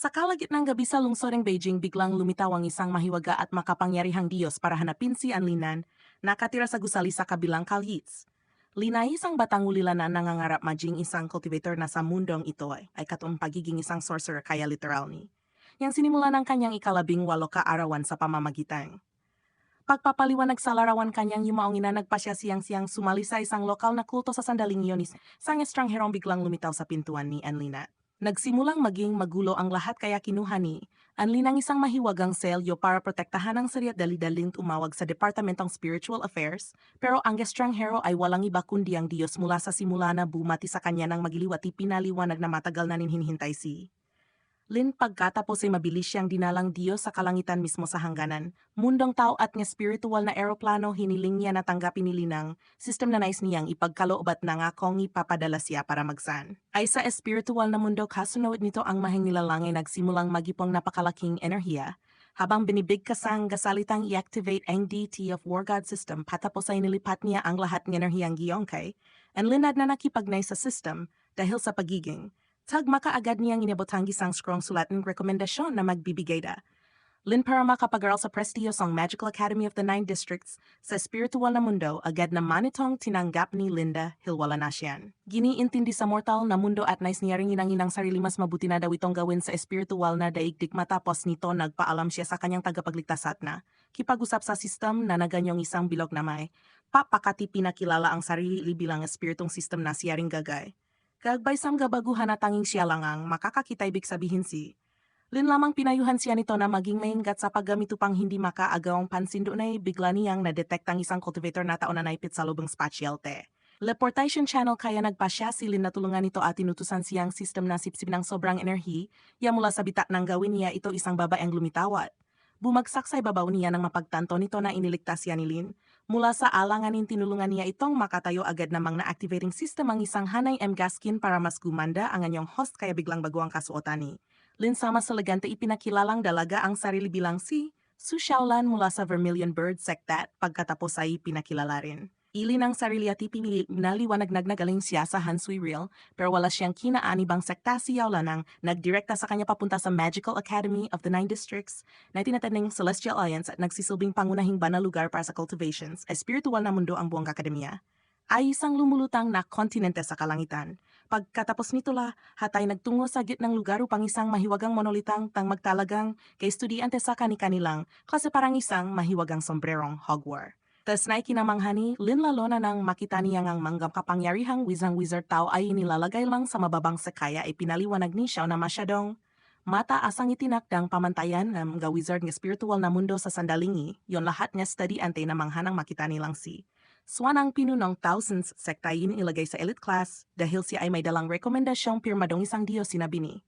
Sa kalagitnang gabi sa lungsodeng Beijing, biglang lumitaw ang isang mahiwaga at makapangyarihang Diyos para hanapin si Anlinan, nakatira sa gusali sa kabilang kalyits. Lina isang batang ulila na nangangarap maging isang cultivator na sa mundong ito ay katong pagiging isang sorcerer kaya literal ni. Yang sinimula ng kanyang ikalabing 8 kaarawan sa pamamagitan. Pagpapaliwanag sa larawan kanyang yumaong ina nagpasya siyang sumali sa isang lokal na kulto sa sandaling iyon isang estrangherong biglang lumitaw sa pintuan ni Anlina. Nagsimulang maging magulo ang lahat kaya kinuha ni Anlina ng isang mahiwagang selyo para protektahan ang sarili dali-daling tumawag sa Departamentong Spiritual Affairs, pero ang estranghero ay walang iba kundi ang Diyos mula sa simula na bumati sa kanya ng magiliw at ipinaliwanag na matagal na hinihintay si pagkatapos ay mabilis siyang dinalang Diyos sa kalangitan mismo sa hangganan. Mundong tao at nga spiritual na eroplano hiniling niya na tanggapin ni Linang, system na nais niyang ipagkaloob at nangakong ipapadala siya para magsan. Ay sa espiritual na mundo kasunod nito ang mahing nilalang ay nagsimulang magipong napakalaking enerhiya, habang binibigkasang gasalitang i-activate ang DT of War God system patapos ay nilipat niya ang lahat ng enerhiyang giyongkay, ang linad na nakipagnay sa system dahil sa pagiging makaagad niyang inibotang isang scroll sulat ng rekomendasyon na magbibigay da. Lin para makapag-aral sa prestiyosong Magical Academy of the Nine Districts sa spiritual na mundo, agad na manitong tinanggap ni Linda Hilwala na siyan. Giniintindi sa mortal na mundo at nais niya rin inang sarili mas mabuti na daw itong gawin sa spiritual na daigdig matapos nito nagpaalam siya sa kanyang tagapagligtas at na kipag-usap sa system na naganyong isang bilog na may papakati pinakilala ang sarili bilang espiritong system na siya ring gagay. Kagbay sam gabaguhan na tanging siya lang ang makakakita ibig sabihin si. Lin lamang pinayuhan siya nito na maging maingat sa paggamit upang hindi makaagawang pansin doon ay bigla niyang nadetektang isang cultivator na taon na naipit sa lubong spatial te. Leportation channel kaya nagpasya si Lin na tulungan nito at tinutusan siyang system na sipsip ng sobrang enerhi, ya mula sa bitak ng gawin niya ito isang babaeng lumitawat. Bumagsak sa ibabaw niya nang mapagtanto nito na iniligtas siya ni Lin. Mula sa alanganin tinulungan niya itong makatayo agad namang na-activating system ang isang hanay M-gaskin para mas gumanda ang anyong host kaya biglang bago ang kasuotan ni Lin sama sa legante ipinakilalang dalaga ang sarili bilang si Su Xiaolan mula sa Vermilion Bird Sectat pagkatapos ay pinakilala rin. Ili ng sarili at ipinaliwanag nagnagaling siya sa Hansui Real pero wala siyang kinaanibang sekta si Yaolan ang nagdirekta sa kanya papunta sa Magical Academy of the Nine Districts na tinatading Celestial Alliance at nagsisilbing pangunahing banal lugar para sa cultivations, espiritual na mundo ang buong akademya. Ay isang lumulutang na kontinente sa kalangitan. Pagkatapos nito hatay nagtungo sa gitnang lugar upang isang mahiwagang monolitang tang magtalagang kay estudyante sa kani-kanilang klase parang isang mahiwagang sombrerong Hogwarts. Tas na ikinamanghani, linlalo na nang makita niya ngang manggam kapangyarihang wizard tao ay inilalagay lang sa mababang sakaya ay pinaliwanag ni siya na masyadong mataas ang itinakdang pamantayan ng mga wizard ng spiritual na mundo sa sandalingi, yon lahat nga study ante na manghanang makita nilang si. Swan ang pinunong thousands sektayin ilagay sa elite class dahil siya ay may dalang rekomendasyong pirmadong isang Diyos sinabi ni.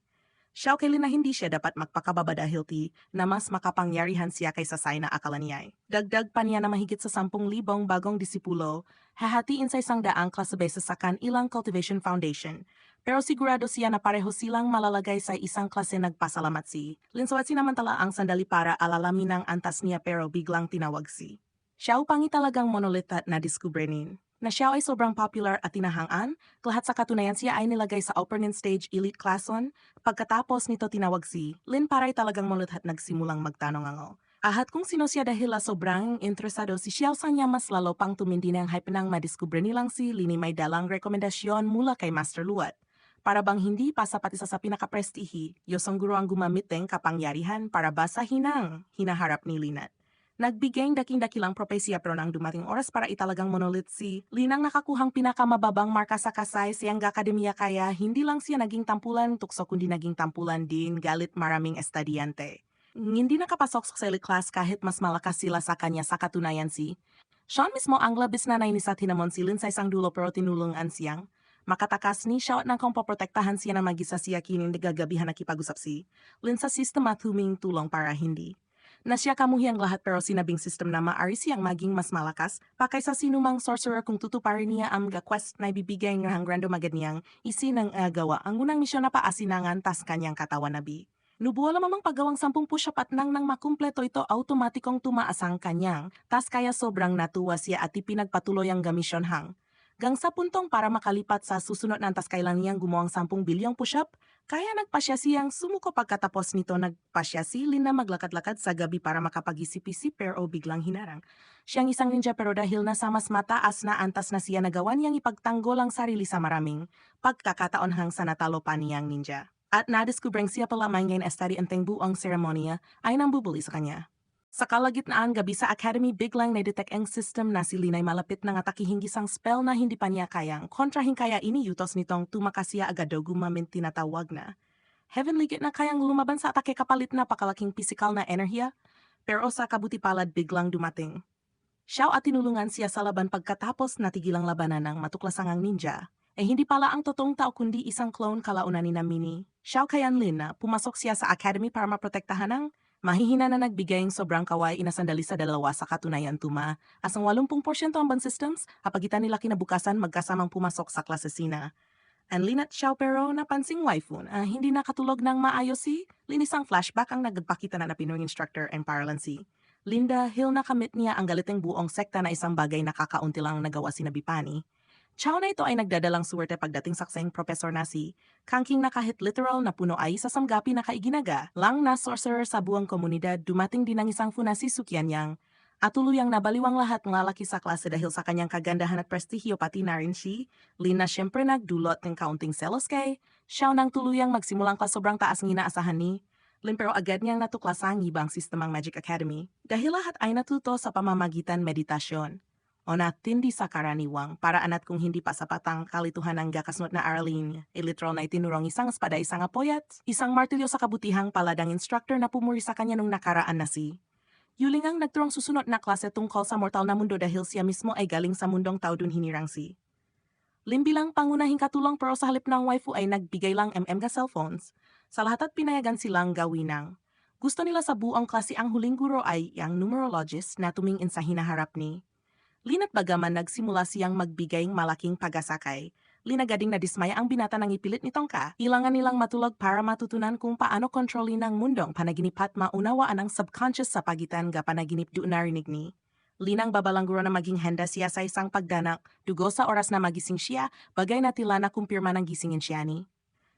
Siya kailin na hindi siya dapat magpakababa dahil na mas makapangyarihan siya kaysa say na akala niya. Dagdag pa niya na mahigit sa 10,000 bagong disipulo, hahatiin sa 100 klase beses sa ilang cultivation foundation. Pero sigurado siya na pareho silang malalagay sa isang klase nagpasalamat si. Linsawat sinamantala ang sandali para alalamin ang antas niya pero biglang tinawag si. Siya upang italagang monolith at nadiskubre na siya ay sobrang popular at tinahangan, lahat sa katunayan siya ay nilagay sa opening stage elite class 1, pagkatapos nito tinawag si Lin para ay talagang monolith at nagsimulang magtanong ang ahat kung sino siya dahil sobrang interesado si Xiao Sang niya mas lalo pang tumindi ng hype nang madiskubre nilang si Lini may dalang rekomendasyon mula kay Master Luat. Para bang hindi pa sapat isa sa pinakaprestihi, yosong guro ang gumamit ng kapangyarihan para basahin ang hinaharap ni Linat. Nagbigay daking-dakilang propesya pero nang dumating oras para italagang monolith si Linang nakakuhang pinakamababang marka sa kasay siyang akademya kaya hindi lang siya naging tampulan tukso kundi naging tampulan din galit maraming estudyante. Hindi nakapasok sa elite class kahit mas malakas sila sa kanya sa katunayan si Sean mismo ang labis na nainis at hinamon si Lin sa isang dulo pero tinulungan siyang makatakas ni siya nang kung poprotektahan siya na mag-isa siya kinin nagagabihan na kipag-usap si Lin sa system at huming tulong para hindi na siya kamuhiang lahat pero sinabing system na maari siyang maging mas malakas pa kaysa sinumang sorcerer kung tutuparin niya ang quest na ibibigay ng hangrando magad niyang isinang agawa ang unang misyon na paasinangan tas kanyang katawan nabi. Nubuo lamang paggawang 10 push-up at nang makumpleto ito automatikong tumaas ang kanyang, tas kaya sobrang natuwa siya at ipinagpatuloy ang gamisyon hang. Gang sa puntong para makalipat sa susunod na tas kailan niyang gumawang 10 bilyong push-up, Kaya nagpasya siyang sumuko pagkatapos nito nagpasya si Lin na maglakad-lakad sa gabi para makapag-isip-isip pero biglang hinarang. Siyang isang ninja pero dahil nasa mas mataas na antas na siya nagawa niyang ipagtanggol ang sarili sa maraming pagkakataon hang sa natalo pa niyang ninja. At nadiskubreng siya pala may ngayon estadi anteng buong seremonya ay nambubuli sa kanya. Sa kalagitnaan gabi sa Academy biglang na-detect ang system na si Lin ay malapit ng atakihin isang spell na hindi pa niya kayang kontrahin kaya iniutos nitong tumakasya agad daw gumamit tinatawag na Heavenly Gate na kayang lumaban sa atake kapalit na pakalaking pisikal na enerhiya, pero sa kabuti palad biglang dumating. Xiao at tinulungan siya sa laban pagkatapos natigilang labanan ng matuklasang ang ninja. Hindi pala ang totoong tao kundi isang clone kalaunan ni Mini. Xiao kayan Lin na pumasok siya sa academy para maprotektahan ng mahihina na nagbigay ng sobrang kaway inasandali sa dalawa sa katunayan tuma. Asang 80% ang ban systems, apagitan nila kinabukasan magkasamang pumasok sa klasesina. Ang Lin at Xiao pero napansing waifu na hindi nakatulog ng maayos si linisang flashback ang nagpakita na Pinoy instructor and paralansi. Linda Hill nakamit niya ang galiteng buong sekta na isang bagay na kakaunti lang nagawa si Nabipani. Chow na ito ay nagdadalang suwerte pagdating sa kseng professor na si Kangking na kahit literal na puno ay sa samgapi na kaiginaga lang na sorcerer sa buong komunidad dumating din ang isang funa si Sukyanyang at tuluyang nabaliwang lahat ng lalaki sa klase dahil sa kanyang kagandahan at prestihyo pati na rin si Lin na siyempre nagdulot ng kaunting selos kay Xiao nang tuluyang magsimulang sobrang taas ng inaasahan ni Lin pero agad niyang natuklasang ibang sistemang Magic Academy dahil lahat ay natuto sa pamamagitan meditasyon o natindi sa karaniwang paraan at kung hindi pa sapatang kalituhan ng gakasnot na Arlene, literal na itinurong isang espada isang apoy at isang martilyo sa kabutihang paladang instructor na pumuri sa kanya nung nakaraan na si Yuling ang nagturong susunod na klase tungkol sa mortal na mundo dahil siya mismo ay galing sa mundong tao dun hinirang si Lim bilang pangunahing katulong pero sa halip ng waifu ay nagbigay lang ga cellphones. Sa lahat at pinayagan silang gawin ng gusto nila sa buong klase ang huling guro ay ang numerologist na tumingin sa hinaharap ni Lin at bagaman nagsimula siyang magbigay malaking pagasakay, Lin agading nadismaya ang binata nang ipilit nitong ilangan nilang matulog para matutunan kung paano kontrolin ng mundong panaginip at maunawaan ang subconscious sa pagitan ga panaginip doon narinig ni. Lin ang babalangguro na maging handa siya sa isang pagdanak, dugo sa oras na magising siya, bagay na tila na kumpirma ng gisingin siya ni.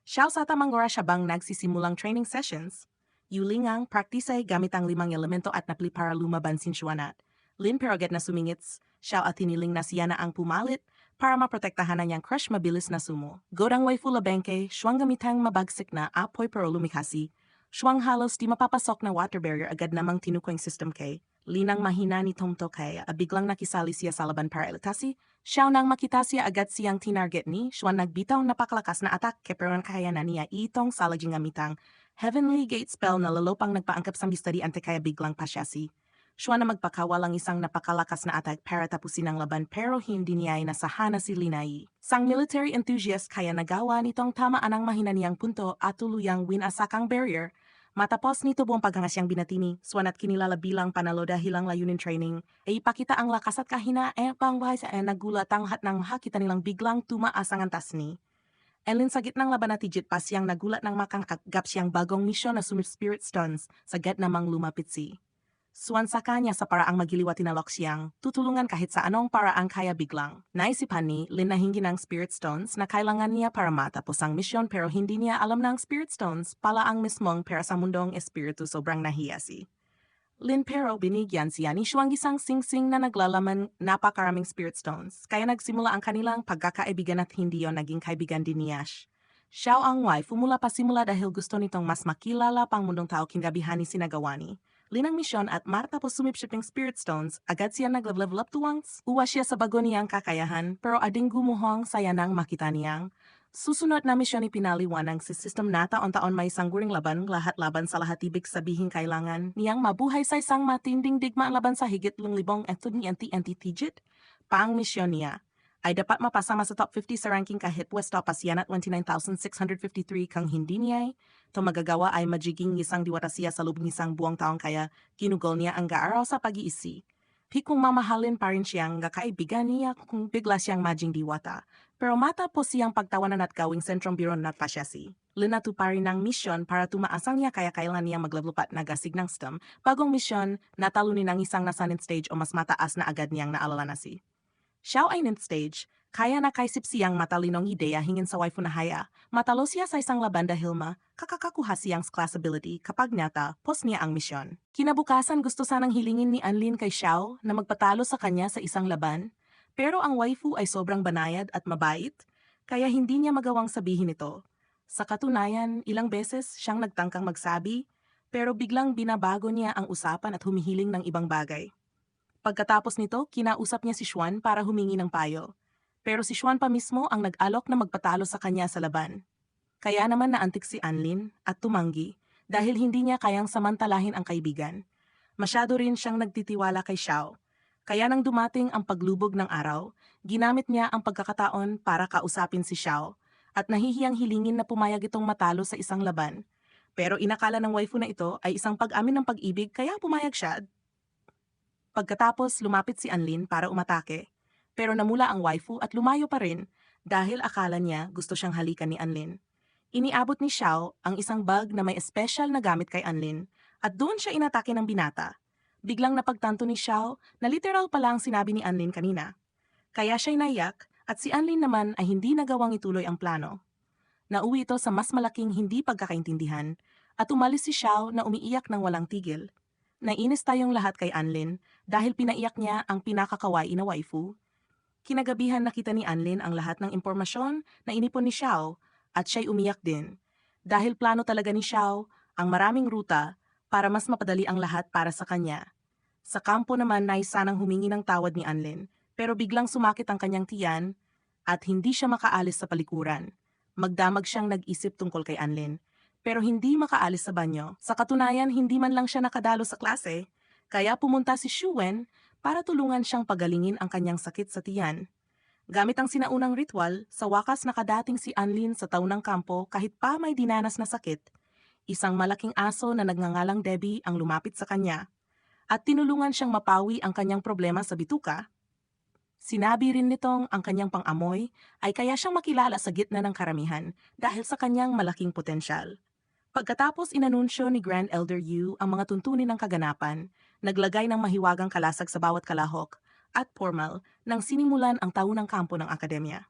Xiao sa tamang oras siya bang nagsisimulang training sessions. Yuling ang practice ay gamit ang 5 elemento at napli para lumaban sinsyuanat. Lin pero agad na sumingits, Xiao at hiniling na siya na ang pumalit para maprotektahan na niyang crush mabilis na sumo. Godang waifu labengke, siyang gamitang mabagsik na apoy pero lumikasi. Siyang halos di mapapasok na water barrier agad namang tinukweng system kay. Linang mahina ni Tomto kay biglang nakisali siya sa laban para ilitasi. Xiao nang makita siya agad siyang tinarget ni, siyang nagbitaw napakalakas na atak pero kaya na niya itong salaging gamitang Heavenly Gate spell na lalopang nagpaangkap sa misteri ante kaya biglang pa siya si. Siya na magpakawalang isang napakalakas na attack para tapusin ang laban pero hindi niya ay nasahan na si Linai. Sang military enthusiast kaya nagawa nitong tamaan ang mahina niyang punto at tuluyang winasakang barrier. Matapos nito buong paghangas siyang binatini, swanat kinilala bilang panalo dahil ang layunin training ay ipakita ang lakas at kahina pangbahay sa nagulat ang lahat ng makita nilang biglang tumaas ang antas ni. Elin sa gitnang laban na tijit pa siyang nagulat ng makakagap siyang bagong misyon na Summer Spirit Stones sa gad namang lumapit si. Swan sa kanya sa paraang magiliwa tinalok siyang tutulungan kahit sa anong paraang kaya biglang. Naisipan ni Lin na hingi ng Spirit Stones na kailangan niya para matapos ang misyon pero hindi niya alam ng Spirit Stones pala ang mismong para sa mundong espiritu sobrang nahiya si. Lin pero binigyan siya ni Shuang isang sing-sing na naglalaman napakaraming Spirit Stones kaya nagsimula ang kanilang pagkakaibigan at hindi yon naging kaibigan din ni Yash. Xiao ang wife mula pa simula dahil gusto nitong mas makilala pang mundong tao kingabihan ni sinagawani. Linang misyon at matapos sumipship ng Spirit Stones, agad siya nag-level up to once. Uwa siya sa bago niyang kakayahan, pero ading gumuhong saya nang makita niyang. Susunod na misyon ni pinaliwanag si system na taon-taon may sangguring laban, lahat laban sa lahat ibig sabihin kailangan niyang mabuhay sa isang matinding digmaan laban sa higit 5,000 etod ni NTNT Tijit. Paang misyon niya ay dapat mapasama sa top 50 sa ranking kahit pwesto pa siya na 29,653 kang hindi niya to magagawa ay magiging isang diwata siya sa loob ng isang buong taong kaya kinugol niya ang gaaraw sa pag-iisi. Kung mamahalin pa rin siyang kaibigan niya kung bigla siyang maging diwata. Pero matapos siyang pagtawanan at gawing sentrong biro na pa siya si. Linatu pa rin ang misyon para tumaasang niya kaya kailan niya maglevelupat nagasig ng STEM. Bagong misyon, natalunin ang isang nasanin stage o mas mataas na agad niyang naalala na si. Xiao ay ninth stage, Kaya nakaisip siyang matalinong ideya hingin sa waifu na haya. Matalo siya sa isang laban dahil kakakakuha siyang class ability kapag nyata post niya ang misyon. Kinabukasan gusto sanang hilingin ni Anlin kay Xiao na magpatalo sa kanya sa isang laban, pero ang waifu ay sobrang banayad at mabait, kaya hindi niya magawang sabihin ito. Sa katunayan, ilang beses siyang nagtangkang magsabi, pero biglang binabago niya ang usapan at humihiling ng ibang bagay. Pagkatapos nito, kinausap niya si Xuan para humingi ng payo. Pero si Xuan pa mismo ang nag-alok na magpatalo sa kanya sa laban. Kaya naman naantik si Anlin at tumanggi dahil hindi niya kayang samantalahin ang kaibigan. Masyado rin siyang nagtitiwala kay Xiao. Kaya nang dumating ang paglubog ng araw, ginamit niya ang pagkakataon para kausapin si Xiao at nahihiyang hilingin na pumayag itong matalo sa isang laban. Pero inakala ng waifu na ito ay isang pag-amin ng pag-ibig kaya pumayag siya. Pagkatapos lumapit si Anlin para umatake, pero namula ang waifu at lumayo pa rin dahil akala niya gusto siyang halikan ni Anlin. Iniabot ni Xiao ang isang bag na may espesyal na gamit kay Anlin at doon siya inatake ng binata. Biglang napagtanto ni Xiao na literal pala ang sinabi ni Anlin kanina. Kaya siya'y naiyak at si Anlin naman ay hindi nagawang ituloy ang plano. Nauwi ito sa mas malaking hindi pagkakaintindihan at umalis si Xiao na umiiyak ng walang tigil. Nainis tayong lahat kay Anlin dahil pinaiyak niya ang pinakakawaii na waifu. Kinagabihan nakita ni Anlin ang lahat ng impormasyon na inipon ni Xiao at siya'y umiyak din. Dahil plano talaga ni Xiao ang maraming ruta para mas mapadali ang lahat para sa kanya. Sa kampo naman nais sanang humingi ng tawad ni Anlin pero biglang sumakit ang kanyang tiyan at hindi siya makaalis sa palikuran. Magdamag siyang nag-isip tungkol kay Anlin pero hindi makaalis sa banyo. Sa katunayan, hindi man lang siya nakadalo sa klase, kaya pumunta si Xuwen para tulungan siyang pagalingin ang kanyang sakit sa tiyan. Gamit ang sinaunang ritual, sa wakas nakadating si Anlin sa taunang kampo kahit pa may dinanas na sakit. Isang malaking aso na nagngangalang Debbie ang lumapit sa kanya at tinulungan siyang mapawi ang kanyang problema sa bituka. Sinabi rin nitong ang kanyang pang-amoy ay kaya siyang makilala sa gitna ng karamihan dahil sa kanyang malaking potensyal. Pagkatapos inanunsyo ni Grand Elder Yu ang mga tuntunin ng kaganapan, naglagay ng mahiwagang kalasag sa bawat kalahok at formal nang sinimulan ang taunang kampo ng akademya.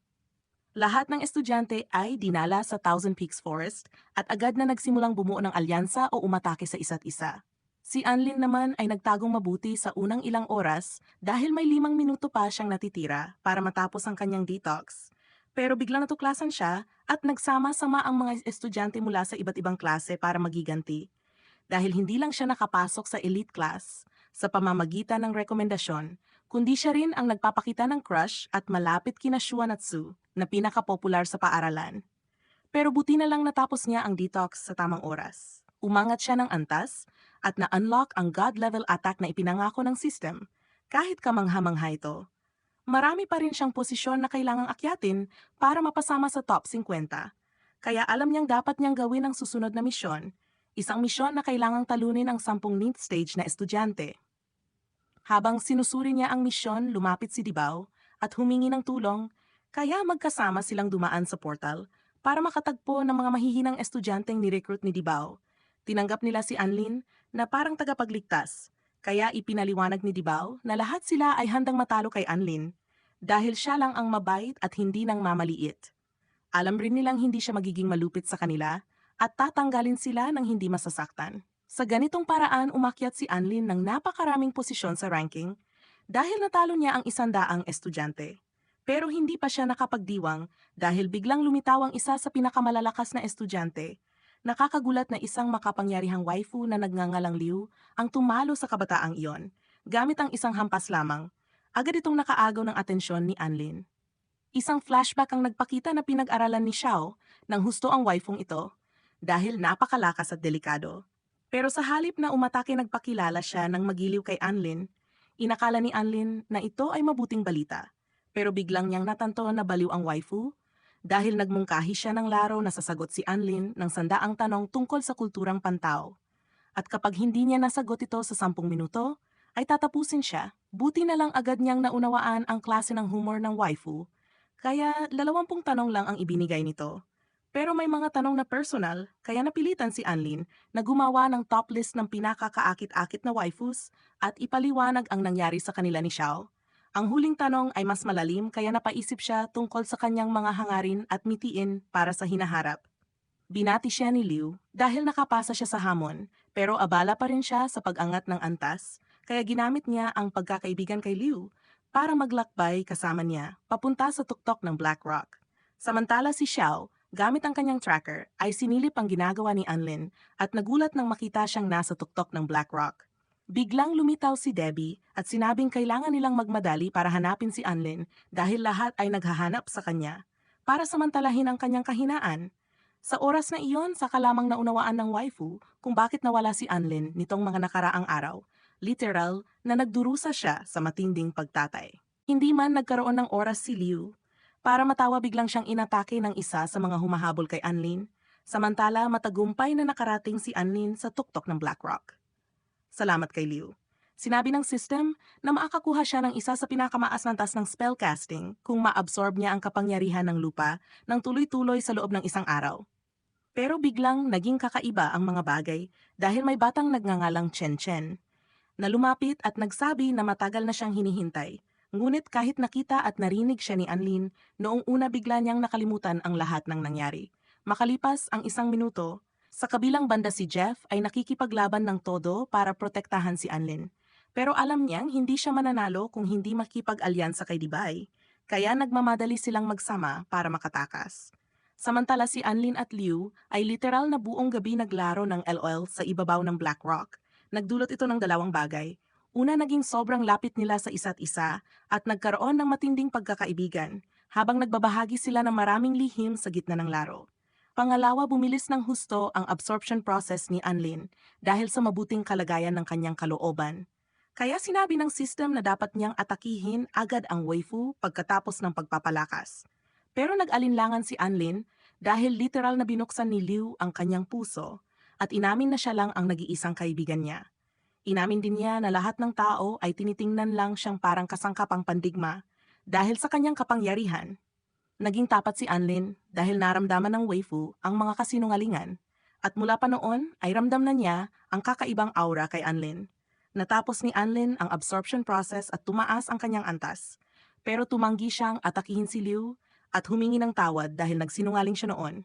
Lahat ng estudyante ay dinala sa Thousand Peaks Forest at agad na nagsimulang bumuo ng alyansa o umatake sa isa't isa. Si Anlin naman ay nagtagong mabuti sa unang ilang oras dahil may 5 minuto pa siyang natitira para matapos ang kanyang detox. Pero biglang natuklasan siya at nagsama-sama ang mga estudyante mula sa iba't ibang klase para magiganti. Dahil hindi lang siya nakapasok sa elite class sa pamamagitan ng rekomendasyon, kundi siya rin ang nagpapakita ng crush at malapit kina Xuan at Su na pinakapopular sa paaralan. Pero buti na lang natapos niya ang detox sa tamang oras. Umangat siya ng antas at na-unlock ang God-level attack na ipinangako ng system kahit kamangha-mangha ito. Marami pa rin siyang posisyon na kailangang akyatin para mapasama sa top 50. Kaya alam niyang dapat niyang gawin ang susunod na misyon, isang misyon na kailangang talunin ang 10 ninth stage na estudyante. Habang sinusuri niya ang misyon, lumapit si Dibao at humingi ng tulong, kaya magkasama silang dumaan sa portal para makatagpo ng mga mahihinang estudyanteng ni-recruit ni Dibao. Tinanggap nila si Anlin na parang tagapagligtas, kaya ipinaliwanag ni Dibao na lahat sila ay handang matalo kay Anlin dahil siya lang ang mabait at hindi nang mamaliit. Alam rin nilang hindi siya magiging malupit sa kanila at tatanggalin sila ng hindi masasaktan. Sa ganitong paraan umakyat si Anlin ng napakaraming posisyon sa ranking dahil natalo niya ang 100 estudyante. Pero hindi pa siya nakapagdiwang dahil biglang lumitaw ang isa sa pinakamalalakas na estudyante. Nakakagulat na isang makapangyarihang waifu na nagngangalang Liu ang tumalo sa kabataang iyon. Gamit ang isang hampas lamang, agad itong nakaagaw ng atensyon ni Anlin. Isang flashback ang nagpakita na pinag-aralan ni Xiao nang husto ang waifung ito dahil napakalakas at delikado. Pero sa halip na umatake nagpakilala siya ng magiliw kay Anlin, inakala ni Anlin na ito ay mabuting balita. Pero biglang niyang natanto na baliw ang waifu dahil nagmungkahi siya ng laraw na sasagot si Anlin ng 100 tanong tungkol sa kulturang Pantao. At kapag hindi niya nasagot ito sa 10 minuto, ay tatapusin siya. Buti na lang agad niyang naunawaan ang klase ng humor ng waifu, kaya 20 tanong lang ang ibinigay nito. Pero may mga tanong na personal, kaya napilitan si Anlin na gumawa ng top list ng pinakakaakit-akit na waifus at ipaliwanag ang nangyari sa kanila ni Xiao. Ang huling tanong ay mas malalim kaya napaisip siya tungkol sa kanyang mga hangarin at mitiin para sa hinaharap. Binati siya ni Liu dahil nakapasa siya sa hamon, pero abala pa rin siya sa pag-angat ng antas, kaya ginamit niya ang pagkakaibigan kay Liu para maglakbay kasama niya papunta sa tuktok ng Black Rock. Samantala si Xiao, gamit ang kanyang tracker, ay sinilip ang ginagawa ni Anlin at nagulat nang makita siyang nasa tuktok ng Black Rock. Biglang lumitaw si Debbie at sinabing kailangan nilang magmadali para hanapin si Anlin dahil lahat ay naghahanap sa kanya para samantalahin ang kanyang kahinaan. Sa oras na iyon, saka lamang naunawaan ng waifu kung bakit nawala si Anlin nitong mga nakaraang araw. Literal na nagdurusa siya sa matinding pagtatay. Hindi man nagkaroon ng oras si Liu para matawa, biglang siyang inatake ng isa sa mga humahabol kay Anlin, samantala matagumpay na nakarating si Anlin sa tuktok ng Black Rock. Salamat kay Liu. Sinabi ng system na makakakuha siya ng isa sa pinakamaas na antas ng spellcasting kung ma-absorb niya ang kapangyarihan ng lupa ng tuloy-tuloy sa loob ng isang araw. Pero biglang naging kakaiba ang mga bagay dahil may batang nagngangalang Chen Chen na lumapit at nagsabi na matagal na siyang hinihintay. Ngunit kahit nakita at narinig siya ni Anlin, noong una bigla niyang nakalimutan ang lahat ng nangyari. Makalipas ang 1 minuto, sa kabilang banda si Jeff ay nakikipaglaban ng todo para protektahan si Anlin. Pero alam niyang hindi siya mananalo kung hindi makipag-alyansa kay Dibay, kaya nagmamadali silang magsama para makatakas. Samantala si Anlin at Liu ay literal na buong gabi naglaro ng LOL sa ibabaw ng Black Rock. Nagdulot ito ng dalawang bagay. Una, naging sobrang lapit nila sa isa't isa at nagkaroon ng matinding pagkakaibigan habang nagbabahagi sila ng maraming lihim sa gitna ng laro. Pangalawa, bumilis ng husto ang absorption process ni Anlin dahil sa mabuting kalagayan ng kanyang kalooban. Kaya sinabi ng system na dapat niyang atakihin agad ang waifu pagkatapos ng pagpapalakas. Pero nag-alinlangan si Anlin dahil literal na binuksan ni Liu ang kanyang puso at inamin na siya lang ang nag-iisang kaibigan niya. Inamin din niya na lahat ng tao ay tinitingnan lang siyang parang kasangkapang pandigma dahil sa kanyang kapangyarihan. Naging tapat si Anlin dahil naramdaman ng waifu ang mga kasinungalingan at mula pa noon ay ramdam na niya ang kakaibang aura kay Anlin. Natapos ni Anlin ang absorption process at tumaas ang kanyang antas. Pero tumanggi siyang atakihin si Liu at humingi ng tawad dahil nagsinungaling siya noon.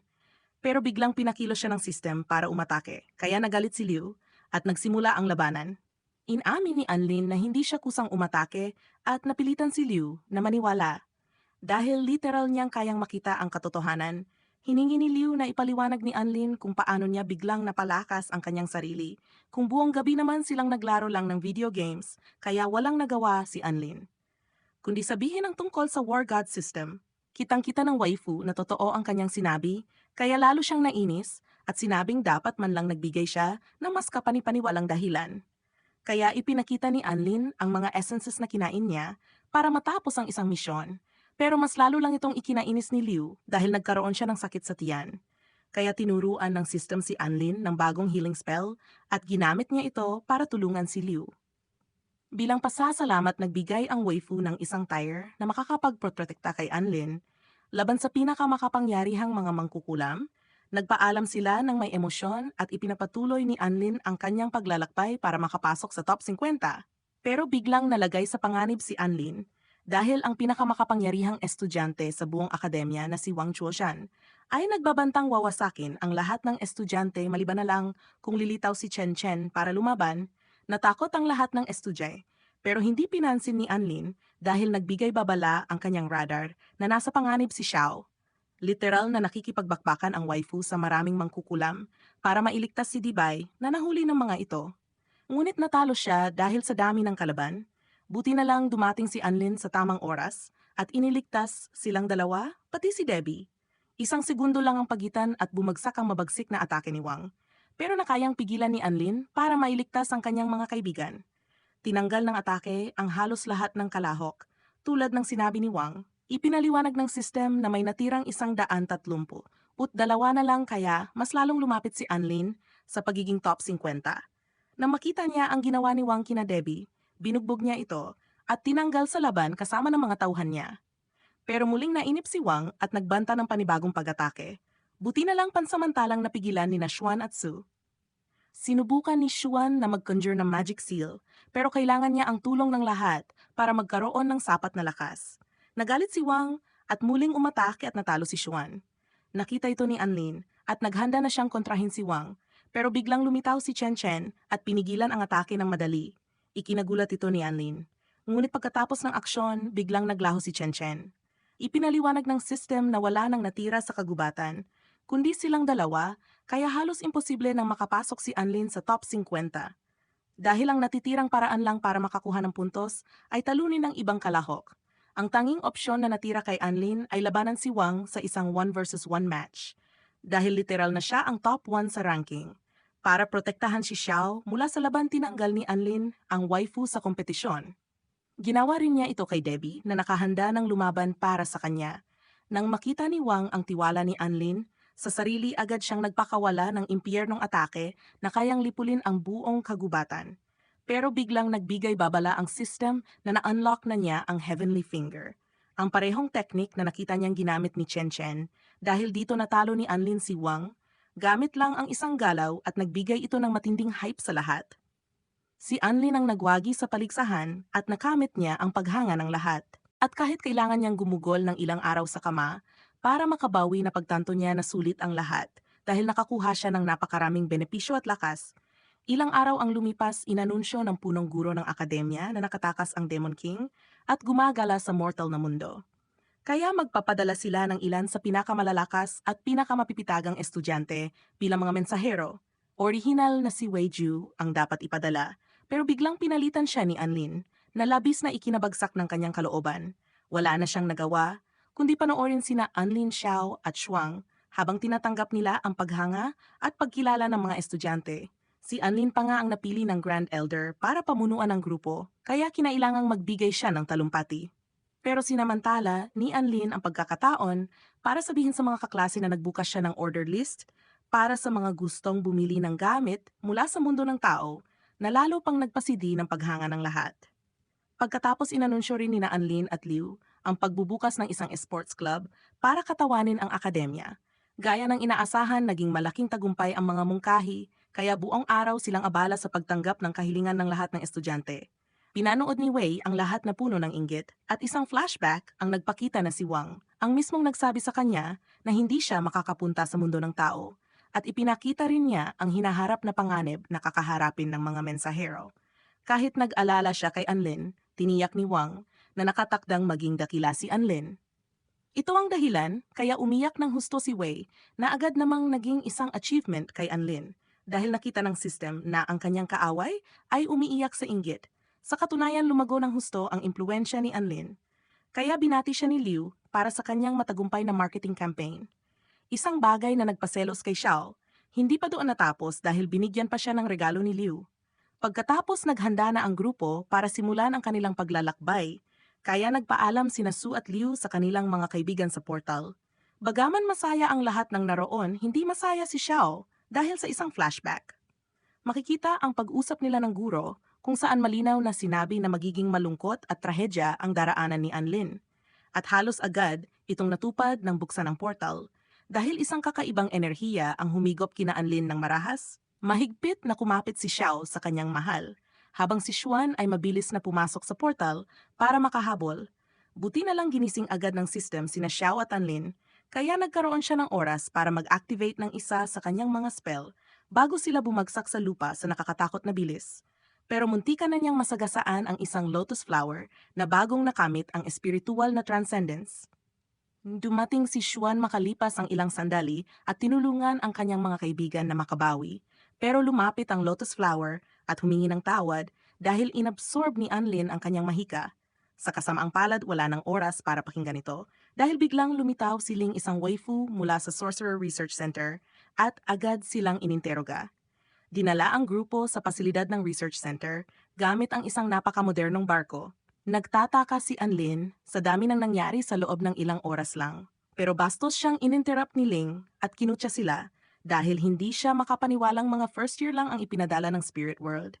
Pero biglang pinakilos siya ng system para umatake, kaya nagalit si Liu at nagsimula ang labanan. Inamin ni Anlin na hindi siya kusang umatake at napilitan si Liu na maniwala. Dahil literal niyang kayang makita ang katotohanan, hiningi ni Liu na ipaliwanag ni Anlin kung paano niya biglang napalakas ang kanyang sarili, kung buong gabi naman silang naglaro lang ng video games, kaya walang nagawa si Anlin. Kundi sabihin ang tungkol sa War God System, kitang-kita ng waifu na totoo ang kanyang sinabi, kaya lalo siyang nainis at sinabing dapat man lang nagbigay siya ng mas kapani-paniwalang dahilan. Kaya ipinakita ni Anlin ang mga essences na kinain niya para matapos ang isang misyon. Pero mas lalo lang itong ikinainis ni Liu dahil nagkaroon siya ng sakit sa tiyan. Kaya tinuruan ng system si Anlin ng bagong healing spell at ginamit niya ito para tulungan si Liu. Bilang pasasalamat, nagbigay ang waifu ng isang tire na makakapagprotekta kay Anlin laban sa pinakamakapangyarihang mga mangkukulam. Nagpaalam sila ng may emosyon at ipinapatuloy ni Anlin ang kanyang paglalakbay para makapasok sa top 50. Pero biglang nalagay sa panganib si Anlin dahil ang pinakamakapangyarihang estudyante sa buong akademya na si Wang Chuoshan ay nagbabantang wawasakin ang lahat ng estudyante maliban na lang kung lilitaw si Chen Chen para lumaban. Natakot ang lahat ng estudyante pero hindi pinansin ni Anlin dahil nagbigay babala ang kanyang radar na nasa panganib si Xiao. Literal na nakikipagbakbakan ang waifu sa maraming mangkukulam para mailigtas si Dibay na nahuli ng mga ito. Ngunit natalo siya dahil sa dami ng kalaban. Buti na lang dumating si Anlin sa tamang oras at iniligtas silang dalawa, pati si Debbie. 1 segundo lang ang pagitan at bumagsak ang mabagsik na atake ni Wang. Pero nakayang pigilan ni Anlin para mailigtas ang kanyang mga kaibigan. Tinanggal ng atake ang halos lahat ng kalahok. Tulad ng sinabi ni Wang, ipinaliwanag ng system na may natirang 130. Dalawa na lang kaya mas lalong lumapit si Anlin sa pagiging top 50. Nang makita niya ang ginawa ni Wang kina Debbie, binugbog niya ito at tinanggal sa laban kasama ng mga tauhan niya. Pero muling nainip si Wang at nagbanta ng panibagong pag-atake. Buti na lang pansamantalang napigilan ni Xuan at Su. Sinubukan ni Xuan na mag-conjure ng magic seal, pero kailangan niya ang tulong ng lahat para magkaroon ng sapat na lakas. Nagalit si Wang at muling umatake at natalo si Xuan. Nakita ito ni Anlin at naghanda na siyang kontrahin si Wang, pero biglang lumitaw si Chen Chen at pinigilan ang atake ng madali. Ikinagulat ito ni Anlin. Ngunit pagkatapos ng aksyon, biglang naglaho si Chen Chen. Ipinaliwanag ng system na wala nang natira sa kagubatan, kundi silang dalawa, kaya halos imposible nang makapasok si Anlin sa top 50. Dahil ang natitirang paraan lang para makakuha ng puntos ay talunin ng ibang kalahok. Ang tanging opsyon na natira kay Anlin ay labanan si Wang sa isang 1 versus 1 match. Dahil literal na siya ang top 1 sa ranking. Para protektahan si Xiao mula sa laban, tinanggal ni Anlin ang waifu sa kompetisyon. Ginawa rin niya ito kay Debbie na nakahanda ng lumaban para sa kanya. Nang makita ni Wang ang tiwala ni Anlin, sa sarili agad siyang nagpakawala ng impyernong atake na kayang lipulin ang buong kagubatan. Pero biglang nagbigay babala ang system na na-unlock na niya ang Heavenly Finger. Ang parehong technique na nakita niyang ginamit ni Chen Chen, dahil dito natalo ni Anlin si Wang, gamit lang ang isang galaw at nagbigay ito ng matinding hype sa lahat. Si Anlin ang nagwagi sa paligsahan at nakamit niya ang paghanga ng lahat. At kahit kailangan niyang gumugol ng ilang araw sa kama, para makabawi na pagtanto niya na sulit ang lahat dahil nakakuha siya ng napakaraming benepisyo at lakas. Ilang araw ang lumipas, inanunsyo ng punong guro ng akademya na nakatakas ang Demon King at gumagala sa mortal na mundo. Kaya magpapadala sila ng ilan sa pinakamalalakas at pinakamapipitagang estudyante bilang mga mensahero. Orihinal na si Wei Ju ang dapat ipadala, pero biglang pinalitan siya ni Anlin na labis na ikinabagsak ng kanyang kalooban. Wala na siyang nagawa, kundi panoorin sina Anlin, Xiao at Shuang habang tinatanggap nila ang paghanga at pagkilala ng mga estudyante. Si Anlin pa nga ang napili ng Grand Elder para pamunuan ng grupo, kaya kinailangang magbigay siya ng talumpati. Pero sinamantala ni Anlin ang pagkakataon para sabihin sa mga kaklase na nagbukas siya ng order list para sa mga gustong bumili ng gamit mula sa mundo ng tao na lalo pang nagpasidi ng paghanga ng lahat. Pagkatapos inanunsyo rin ni na Anlin at Liu ang pagbubukas ng isang sports club para katawanin ang akademya. Gaya ng inaasahan, naging malaking tagumpay ang mga mungkahi, kaya buong araw silang abala sa pagtanggap ng kahilingan ng lahat ng estudyante. Pinanood ni Wei ang lahat na puno ng inggit at isang flashback ang nagpakita na si Wang, ang mismong nagsabi sa kanya na hindi siya makakapunta sa mundo ng tao, at ipinakita rin niya ang hinaharap na panganib na kakaharapin ng mga mensahero. Kahit nag-alala siya kay Anlin, tiniyak ni Wang na nakatakdang maging dakila si Anlin. Ito ang dahilan kaya umiyak ng husto si Wei na agad namang naging isang achievement kay Anlin dahil nakita ng system na ang kanyang kaaway ay umiiyak sa inggit. Sa katunayan, lumago ng husto ang impluensya ni Anlin. Kaya binati siya ni Liu para sa kanyang matagumpay na marketing campaign. Isang bagay na nagpaselos kay Xiao, hindi pa doon natapos dahil binigyan pa siya ng regalo ni Liu. Pagkatapos naghanda na ang grupo para simulan ang kanilang paglalakbay, kaya nagpaalam sina Su at Liu sa kanilang mga kaibigan sa portal. Bagaman masaya ang lahat ng naroon, hindi masaya si Xiao dahil sa isang flashback. Makikita ang pag-usap nila ng guro kung saan malinaw na sinabi na magiging malungkot at trahedya ang daraanan ni Anlin. At halos agad itong natupad ng buksan ng portal dahil isang kakaibang enerhiya ang humigop kina Anlin ng marahas. Mahigpit na kumapit si Xiao sa kanyang mahal, habang si Xuan ay mabilis na pumasok sa portal para makahabol. Buti na lang ginising agad ng system sina Xiao at Anlin, kaya nagkaroon siya ng oras para mag-activate ng isa sa kanyang mga spell bago sila bumagsak sa lupa sa nakakatakot na bilis. Pero muntikan na niyang masagasaan ang isang lotus flower na bagong nakamit ang espiritual na transcendence. Dumating si Xuan makalipas ang ilang sandali at tinulungan ang kanyang mga kaibigan na makabawi. Pero lumapit ang lotus flower at humingi ng tawad dahil inabsorb ni Anlin ang kanyang mahika. Sa kasamaang palad, wala ng oras para pakinggan ito dahil biglang lumitaw siling isang waifu mula sa Sorcerer Research Center at agad silang ininteroga. Dinala ang grupo sa pasilidad ng research center gamit ang isang napakamodernong barko. Nagtataka si Anlin sa dami ng nangyari sa loob ng ilang oras lang. Pero bastos siyang ininterrupt ni Ling at kinutya sila dahil hindi siya makapaniwalang mga first year lang ang ipinadala ng Spirit World.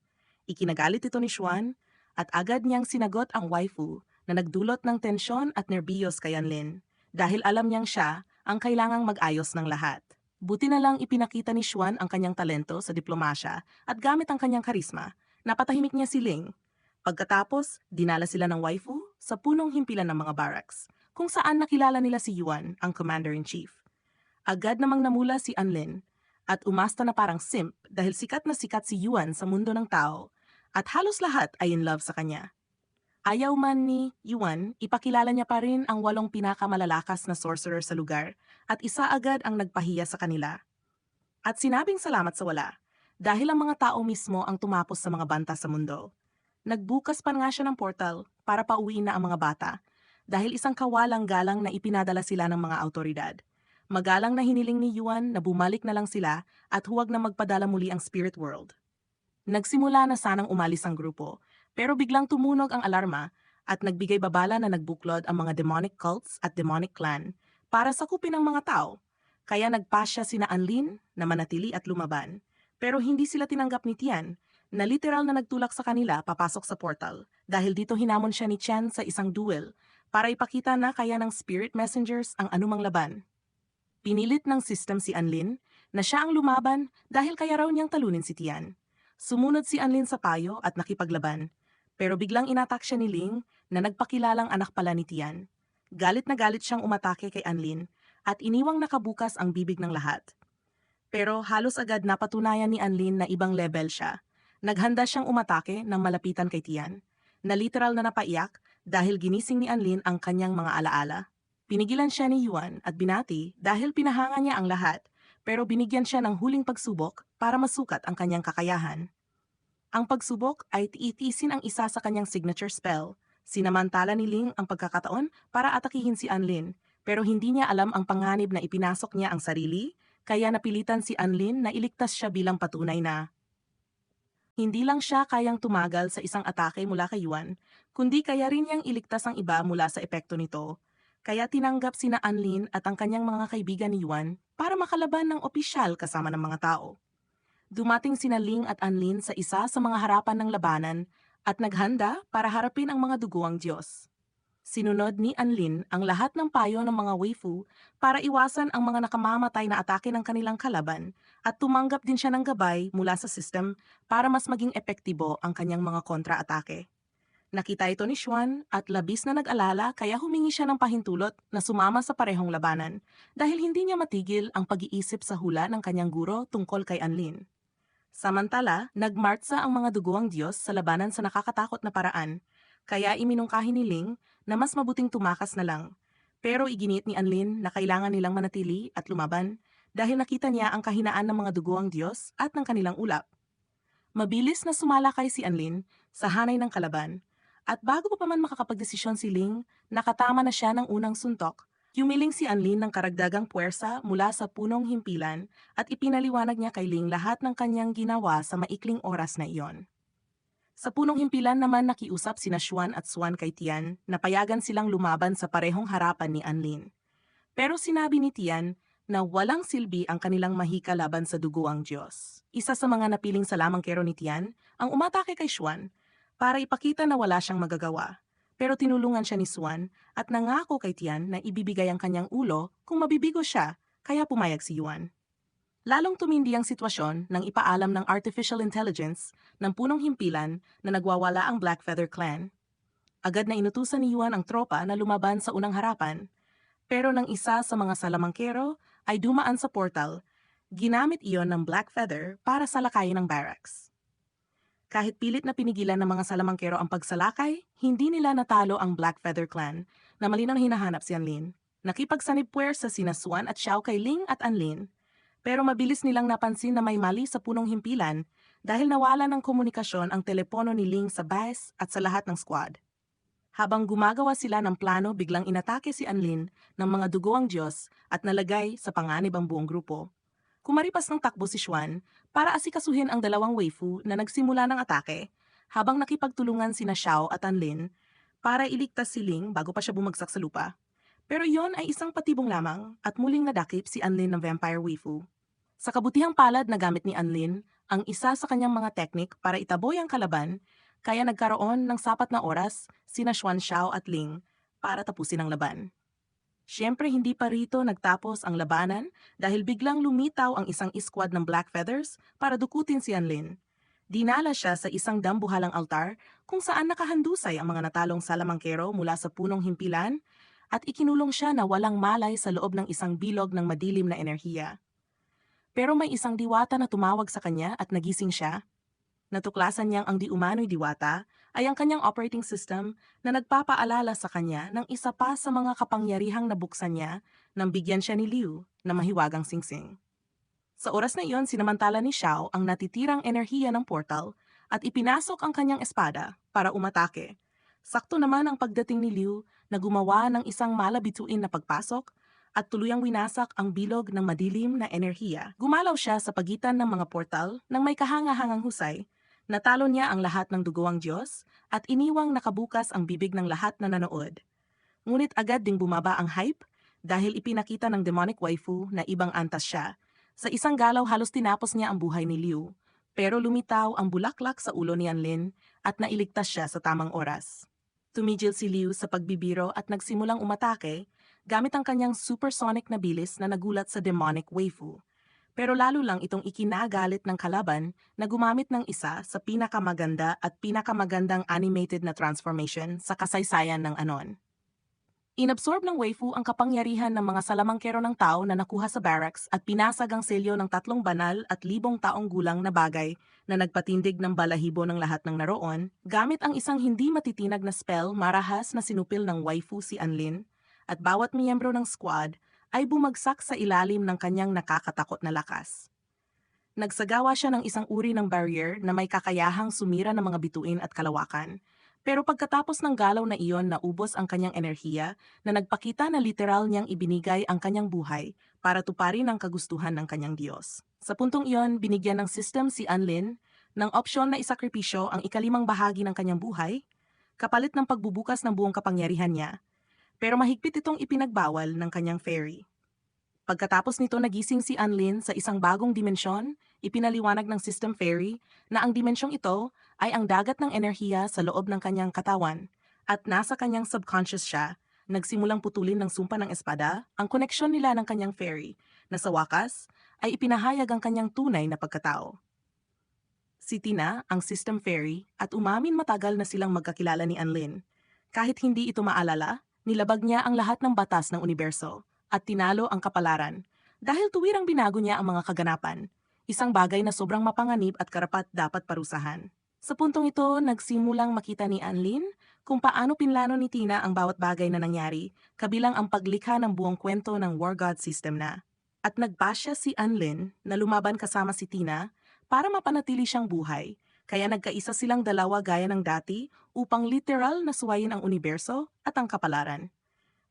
Ikinagalit ito ni Xuan at agad niyang sinagot ang waifu na nagdulot ng tensyon at nerbiyos kay Anlin dahil alam niyang siya ang kailangang mag-ayos ng lahat. Buti na lang ipinakita ni Xuan ang kanyang talento sa diplomasya at gamit ang kanyang karisma, napatahimik niya si Ling. Pagkatapos, dinala sila ng waifu sa punong himpilan ng mga barracks, kung saan nakilala nila si Yuan, ang commander-in-chief. Agad namang namula si Anlin at umasta na parang simp dahil sikat na sikat si Yuan sa mundo ng tao at halos lahat ay in love sa kanya. Ayaw man ni Yuan, ipakilala niya pa rin ang 8 pinakamalalakas na sorcerer sa lugar at isa agad ang nagpahiya sa kanila. At sinabing salamat sa wala, dahil ang mga tao mismo ang tumapos sa mga banta sa mundo. Nagbukas pa nga siya ng portal para pauwiin na ang mga bata, dahil isang kawalang galang na ipinadala sila ng mga autoridad. Magalang na hiniling ni Yuan na bumalik na lang sila at huwag na magpadala muli ang spirit world. Nagsimula na sanang umalis ang grupo, pero biglang tumunog ang alarma at nagbigay babala na nagbuklod ang mga demonic cults at demonic clan para sakupin ang mga tao. Kaya nagpasya sina Anlin na manatili at lumaban. Pero hindi sila tinanggap ni Tian, na literal na nagtulak sa kanila papasok sa portal dahil dito hinamon siya ni Chan sa isang duel para ipakita na kaya ng spirit messengers ang anumang laban. Pinilit ng system si Anlin na siya ang lumaban dahil kaya raw niyang talunin si Tian. Sumunod si Anlin sa payo at nakipaglaban, pero biglang inatak siya ni Ling na nagpakilalang anak pala ni Tian. Galit na galit siyang umatake kay Anlin at iniwang nakabukas ang bibig ng lahat. Pero halos agad napatunayan ni Anlin na ibang level siya. Naghanda siyang umatake nang malapitan kay Tian, na literal na napaiyak dahil ginising ni Anlin ang kanyang mga alaala. Pinigilan siya ni Yuan at binati dahil pinahanga niya ang lahat, pero binigyan siya ng huling pagsubok para masukat ang kanyang kakayahan. Ang pagsubok ay tiitisin ang isa sa kanyang signature spell. Sinamantala ni Ling ang pagkakataon para atakihin si Anlin, pero hindi niya alam ang panganib na ipinasok niya ang sarili, kaya napilitan si Anlin na iligtas siya bilang patunay na hindi lang siya kayang tumagal sa isang atake mula kay Yuan, kundi kaya rin niyang iligtas ang iba mula sa epekto nito. Kaya tinanggap sina Anlin at ang kanyang mga kaibigan ni Yuan para makalaban ng opisyal kasama ng mga tao. Dumating sina Ling at Anlin sa isa sa mga harapan ng labanan at naghanda para harapin ang mga duguang Diyos. Sinunod ni Anlin ang lahat ng payo ng mga waifu para iwasan ang mga nakamamatay na atake ng kanilang kalaban at tumanggap din siya ng gabay mula sa system para mas maging epektibo ang kanyang mga kontra-atake. Nakita ito ni Xuan at labis na nag-alala kaya humingi siya ng pahintulot na sumama sa parehong labanan dahil hindi niya matigil ang pag-iisip sa hula ng kanyang guro tungkol kay Anlin. Samantala, nagmartsa ang mga duguang Diyos sa labanan sa nakakatakot na paraan, kaya iminungkahi ni Ling na mas mabuting tumakas na lang. Pero iginit ni Anlin na kailangan nilang manatili at lumaban dahil nakita niya ang kahinaan ng mga duguang Diyos at ng kanilang ulap. Mabilis na sumalakay si Anlin sa hanay ng kalaban at bago pa man makakapagdesisyon si Ling, nakatama na siya ng unang suntok. Yumiling si Anlin ng karagdagang puwersa mula sa punong himpilan at ipinaliwanag niya kay Ling lahat ng kanyang ginawa sa maikling oras na iyon. Sa punong himpilan naman nakiusap sina Xuan at Xuan kay Tian na payagan silang lumaban sa parehong harapan ni Anlin. Pero sinabi ni Tian na walang silbi ang kanilang mahika laban sa duguang Diyos. Isa sa mga napiling salamangkero ni Tian ang umatake kay Xuan para ipakita na wala siyang magagawa. Pero tinulungan siya ni Xuan at nangako kay Tian na ibibigay ang kanyang ulo kung mabibigo siya, kaya pumayag si Yuan. Lalong tumindi ang sitwasyon nang ipaalam ng artificial intelligence ng punong himpilan na nagwawala ang Blackfeather Clan. Agad na inutusan ni Yuan ang tropa na lumaban sa unang harapan, pero nang isa sa mga salamangkero ay dumaan sa portal, ginamit iyon ng Blackfeather para salakayin ang barracks. Kahit pilit na pinigilan ng mga salamangkero ang pagsalakay, hindi nila natalo ang Blackfeather Clan na malinaw na hinahanap si Anlin. Nakipagsanib puwersa sina Xuan at Xiao kay Ling at Anlin, pero mabilis nilang napansin na may mali sa punong himpilan dahil nawala ng komunikasyon ang telepono ni Ling sa base at sa lahat ng squad. Habang gumagawa sila ng plano, biglang inatake si Anlin ng mga duguang Diyos at nalagay sa panganib ang buong grupo. Kumaripas ng takbo si Xuan para asikasuhin ang dalawang waifu na nagsimula ng atake, habang nakipagtulungan sina Xiao at Anlin para iligtas si Ling bago pa siya bumagsak sa lupa. Pero iyon ay isang patibong lamang at muling nadakip si Anlin ng vampire waifu. Sa kabutihang palad na gamit ni Anlin ang isa sa kanyang mga teknik para itaboy ang kalaban, kaya nagkaroon ng sapat na oras sina Xuan, Xiao at Ling para tapusin ang laban. Siyempre hindi pa rito nagtapos ang labanan dahil biglang lumitaw ang isang squad ng Black Feathers para dukutin si Anlin. Dinala siya sa isang dambuhalang altar kung saan nakahandusay ang mga natalong salamangkero mula sa punong himpilan at ikinulong siya na walang malay sa loob ng isang bilog ng madilim na enerhiya. Pero may isang diwata na tumawag sa kanya at nagising siya. Natuklasan niyang ang di umano'y diwata ay ang kanyang operating system na nagpapaalala sa kanya ng isa pa sa mga kapangyarihang nabuksan niya nang bigyan siya ni Liu na mahiwagang singsing. Sa oras na iyon, sinamantala ni Xiao ang natitirang enerhiya ng portal at ipinasok ang kanyang espada para umatake. Sakto naman ang pagdating ni Liu na gumawa ng isang malabituin na pagpasok at tuluyang winasak ang bilog ng madilim na enerhiya. Gumalaw siya sa pagitan ng mga portal nang may kahanga-hangang husay. Natalo niya ang lahat ng duguang Diyos at iniwang nakabukas ang bibig ng lahat na nanood. Ngunit agad ding bumaba ang hype dahil ipinakita ng demonic waifu na ibang antas siya. Sa isang galaw halos tinapos niya ang buhay ni Liu, pero lumitaw ang bulaklak sa ulo ni Anlin at nailigtas siya sa tamang oras. Tumigil si Liu sa pagbibiro at nagsimulang umatake gamit ang kanyang supersonic na bilis na nagulat sa demonic waifu. Pero lalo lang itong ikinagalit ng kalaban na gumamit ng isa sa pinakamaganda at pinakamagandang animated na transformation sa kasaysayan ng Anon. Inabsorb ng waifu ang kapangyarihan ng mga salamangkero ng tao na nakuha sa barracks at pinasag ang selyo ng 3 banal at 1,000 taong gulang na bagay na nagpatindig ng balahibo ng lahat ng naroon, gamit ang isang hindi matitinag na spell marahas na sinupil ng waifu si Anlin, at bawat miyembro ng squad ay bumagsak sa ilalim ng kanyang nakakatakot na lakas. Nagsagawa siya ng isang uri ng barrier na may kakayahang sumira ng mga bituin at kalawakan. Pero pagkatapos ng galaw na iyon naubos ang kanyang enerhiya na nagpakita na literal niyang ibinigay ang kanyang buhay para tuparin ang kagustuhan ng kanyang Diyos. Sa puntong iyon, binigyan ng system si Anlin ng opsyon na isakripisyo ang ikalimang bahagi ng kanyang buhay, kapalit ng pagbubukas ng buong kapangyarihan niya, pero mahigpit itong ipinagbawal ng kanyang fairy. Pagkatapos nito nagising si Anlin sa isang bagong dimensyon, ipinaliwanag ng System Fairy na ang dimensyong ito ay ang dagat ng enerhiya sa loob ng kanyang katawan at nasa kanyang subconscious siya, nagsimulang putulin ng sumpa ng espada ang koneksyon nila ng kanyang fairy na sa wakas ay ipinahayag ang kanyang tunay na pagkatao. Si Tina, ang System Fairy, at umamin matagal na silang magkakilala ni Anlin. Kahit hindi ito maalala, nilabag niya ang lahat ng batas ng universo at tinalo ang kapalaran dahil tuwirang binago niya ang mga kaganapan, isang bagay na sobrang mapanganib at karapat dapat parusahan. Sa puntong ito, nagsimulang makita ni Anlin kung paano pinlano ni Tina ang bawat bagay na nangyari, kabilang ang paglikha ng buong kwento ng War God system na. At nagpasya si Anlin na lumaban kasama si Tina para mapanatili siyang buhay, kaya nagkaisa silang dalawa gaya ng dati upang literal na suwayin ang universo at ang kapalaran.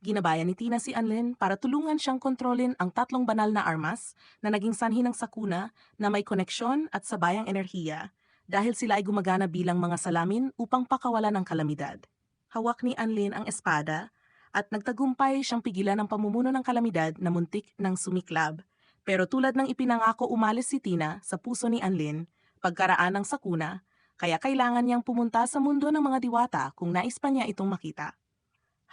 Ginabayan ni Tina si Anlin para tulungan siyang kontrolin ang 3 banal na armas na naging sanhi ng sakuna na may koneksyon at sabayang enerhiya dahil sila ay gumagana bilang mga salamin upang pakawalan ng kalamidad. Hawak ni Anlin ang espada at nagtagumpay siyang pigilan ang pamumuno ng kalamidad na muntik ng sumiklab. Pero tulad ng ipinangako, umalis si Tina sa puso ni Anlin pagkaraan ng sakuna, kaya kailangan niyang pumunta sa mundo ng mga diwata kung nais pa niya itong makita.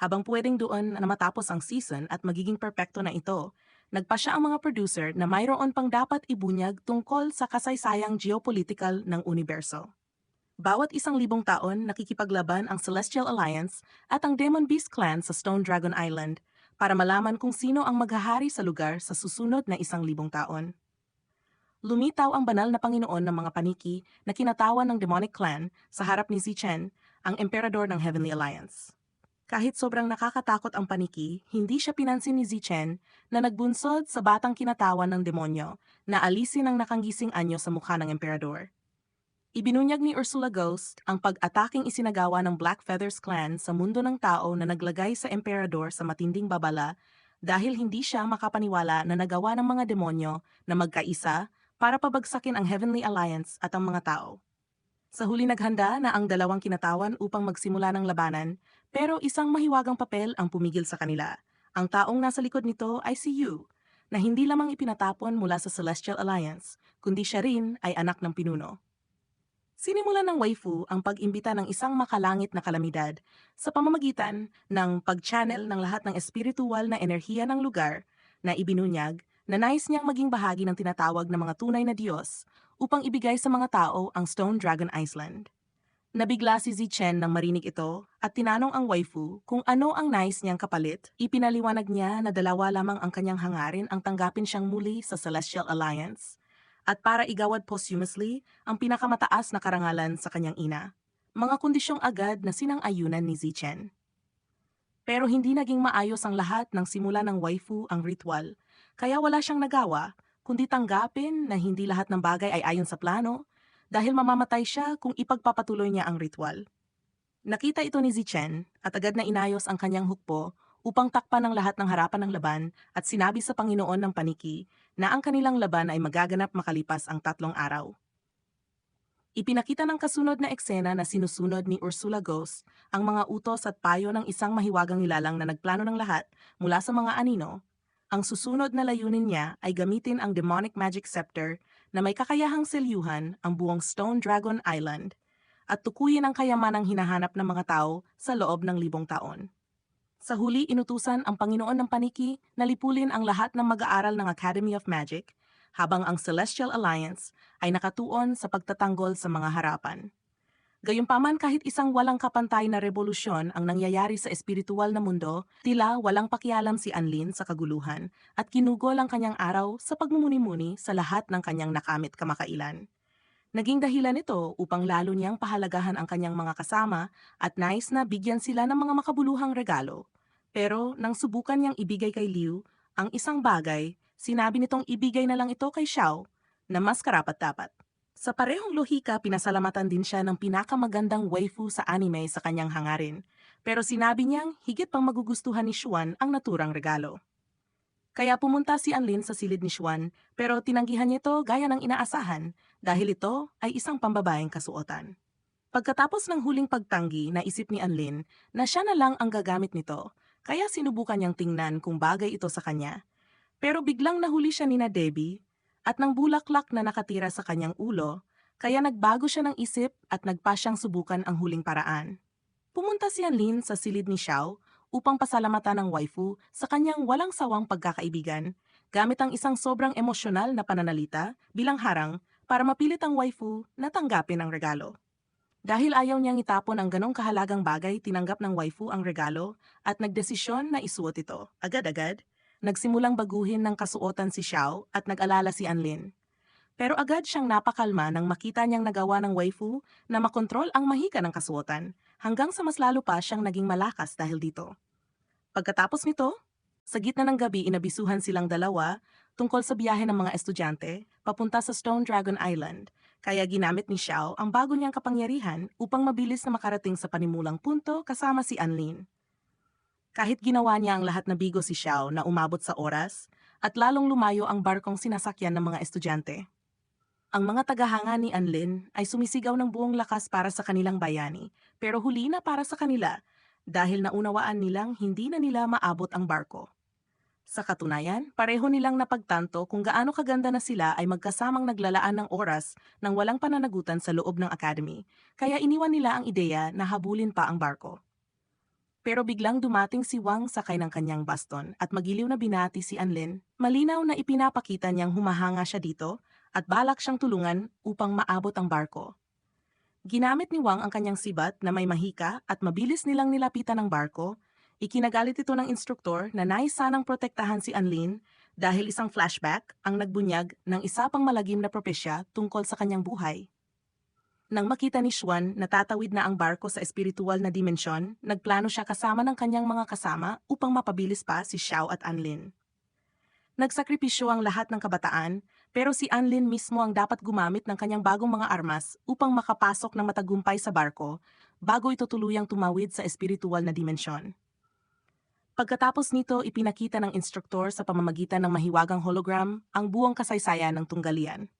Habang pwedeng doon na matapos ang season at magiging perpekto na ito, nagpasya ang mga producer na mayroon pang dapat ibunyag tungkol sa kasaysayang geopolitical ng universo. Bawat 1,000 taon nakikipaglaban ang Celestial Alliance at ang Demon Beast Clan sa Stone Dragon Island para malaman kung sino ang maghahari sa lugar sa susunod na 1,000 taon. Lumitaw ang banal na Panginoon ng mga paniki na kinatawan ng Demonic Clan sa harap ni Zichen, ang Emperador ng Heavenly Alliance. Kahit sobrang nakakatakot ang paniki, hindi siya pinansin ni Zichen na nagbunsod sa batang kinatawan ng demonyo na alisin ang nakanggising anyo sa mukha ng emperador. Ibinunyag ni Ursula Ghost ang pag-ataking isinagawa ng Black Feathers Clan sa mundo ng tao na naglagay sa emperador sa matinding babala dahil hindi siya makapaniwala na nagawa ng mga demonyo na magkaisa para pabagsakin ang Heavenly Alliance at ang mga tao. Sa huli naghanda na ang dalawang kinatawan upang magsimula ng labanan, pero isang mahiwagang papel ang pumigil sa kanila. Ang taong nasa likod nito ay si Yu, na hindi lamang ipinatapon mula sa Celestial Alliance, kundi siya rin ay anak ng pinuno. Sinimulan ng waifu ang pag-imbita ng isang makalangit na kalamidad sa pamamagitan ng pag-channel ng lahat ng espiritual na enerhiya ng lugar na ibinunyag na nais niyang maging bahagi ng tinatawag na mga tunay na Diyos upang ibigay sa mga tao ang Stone Dragon Island. Nabigla si Zichen nang marinig ito at tinanong ang waifu kung ano ang nais niyang kapalit. Ipinaliwanag niya na dalawa lamang ang kanyang hangarin ang tanggapin siyang muli sa Celestial Alliance at para igawad posthumously ang pinakamataas na karangalan sa kanyang ina. Mga kondisyong agad na sinang-ayunan ni Zichen. Pero hindi naging maayos ang lahat ng simula ng waifu ang ritual, kaya wala siyang nagawa kundi tanggapin na hindi lahat ng bagay ay ayon sa plano dahil mamamatay siya kung ipagpapatuloy niya ang ritual. Nakita ito ni Zichen at agad na inayos ang kanyang hukbo upang takpan ang lahat ng harapan ng laban at sinabi sa Panginoon ng Paniki na ang kanilang laban ay magaganap makalipas ang 3 araw. Ipinakita ng kasunod na eksena na sinusunod ni Ursula Ghost ang mga utos at payo ng isang mahiwagang nilalang na nagplano ng lahat mula sa mga anino. Ang susunod na layunin niya ay gamitin ang demonic magic scepter na may kakayahang selyuhan ang buong Stone Dragon Island at tukuyin ang kayamanang hinahanap ng mga tao sa loob ng 1,000 taon. Sa huli, inutusan ang Panginoon ng Paniki na lipulin ang lahat ng mag-aaral ng Academy of Magic habang ang Celestial Alliance ay nakatuon sa pagtatanggol sa mga harapan. Gayunpaman kahit isang walang kapantay na revolusyon ang nangyayari sa espiritual na mundo, tila walang pakialam si Anlin sa kaguluhan at kinugol ang kanyang araw sa pagmumuni-muni sa lahat ng kanyang nakamit kamakailan. Naging dahilan ito upang lalo niyang pahalagahan ang kanyang mga kasama at nais na bigyan sila ng mga makabuluhang regalo. Pero nang subukan niyang ibigay kay Liu ang isang bagay, sinabi nitong ibigay na lang ito kay Xiao na mas karapat-dapat. Sa parehong lohika, pinasalamatan din siya ng pinakamagandang waifu sa anime sa kanyang hangarin. Pero sinabi niyang higit pang magugustuhan ni Xuan ang naturang regalo. Kaya pumunta si Anlin sa silid ni Xuan pero tinanggihan niya ito gaya ng inaasahan dahil ito ay isang pambabaeng kasuotan. Pagkatapos ng huling pagtanggi, naisip ni Anlin na siya na lang ang gagamit nito kaya sinubukan niyang tingnan kung bagay ito sa kanya. Pero biglang nahuli siya ni na Debbie at ng bulaklak na nakatira sa kanyang ulo kaya nagbago siya ng isip at nagpa siyang subukan ang huling paraan. Pumunta si Anlin sa silid ni Xiao upang pasalamatan ng waifu sa kanyang walang sawang pagkakaibigan gamit ang isang sobrang emosyonal na pananalita bilang harang para mapilit ang waifu na tanggapin ang regalo. Dahil ayaw niyang itapon ang ganong kahalagang bagay, tinanggap ng waifu ang regalo at nagdesisyon na isuot ito. Agad-agad, nagsimulang baguhin ng kasuotan si Xiao at nag-alala si Anlin. Pero agad siyang napakalma nang makita niyang nagawa ng waifu na makontrol ang mahika ng kasuotan hanggang sa mas lalo pa siyang naging malakas dahil dito. Pagkatapos nito, sa gitna ng gabi inabisuhan silang dalawa tungkol sa biyahe ng mga estudyante papunta sa Stone Dragon Island, kaya ginamit ni Xiao ang bago niyang kapangyarihan upang mabilis na makarating sa panimulang punto kasama si Anlin. Kahit ginawa niya ang lahat na bigo si Xiao na umabot sa oras, at lalong lumayo ang barkong sinasakyan ng mga estudyante. Ang mga tagahanga ni Anlin ay sumisigaw ng buong lakas para sa kanilang bayani, pero huli na para sa kanila dahil naunawaan nilang hindi na nila maabot ang barko. Sa katunayan, pareho nilang napagtanto kung gaano kaganda na sila ay magkasamang naglalaan ng oras ng walang pananagutan sa loob ng academy, kaya iniwan nila ang ideya na habulin pa ang barko. Pero biglang dumating si Wang sakay ng kanyang baston at magiliw na binati si Anlin, malinaw na ipinapakita niyang humahanga siya dito at balak siyang tulungan upang maabot ang barko. Ginamit ni Wang ang kanyang sibat na may mahika at mabilis nilang nilapitan ang barko. Ikinagalit ito ng instruktor na nais sanang protektahan si Anlin dahil isang flashback ang nagbunyag ng isa pang malagim na propesya tungkol sa kanyang buhay. Nang makita ni Xuan na tatawid na ang barko sa espiritual na dimensyon, nagplano siya kasama ng kanyang mga kasama upang mapabilis pa si Xiao at Anlin. Nagsakripisyo ang lahat ng kabataan, pero si Anlin mismo ang dapat gumamit ng kanyang bagong mga armas upang makapasok ng matagumpay sa barko bago ito tuluyang tumawid sa espiritual na dimensyon. Pagkatapos nito, ipinakita ng instruktor sa pamamagitan ng mahiwagang hologram ang buong kasaysayan ng tunggalian.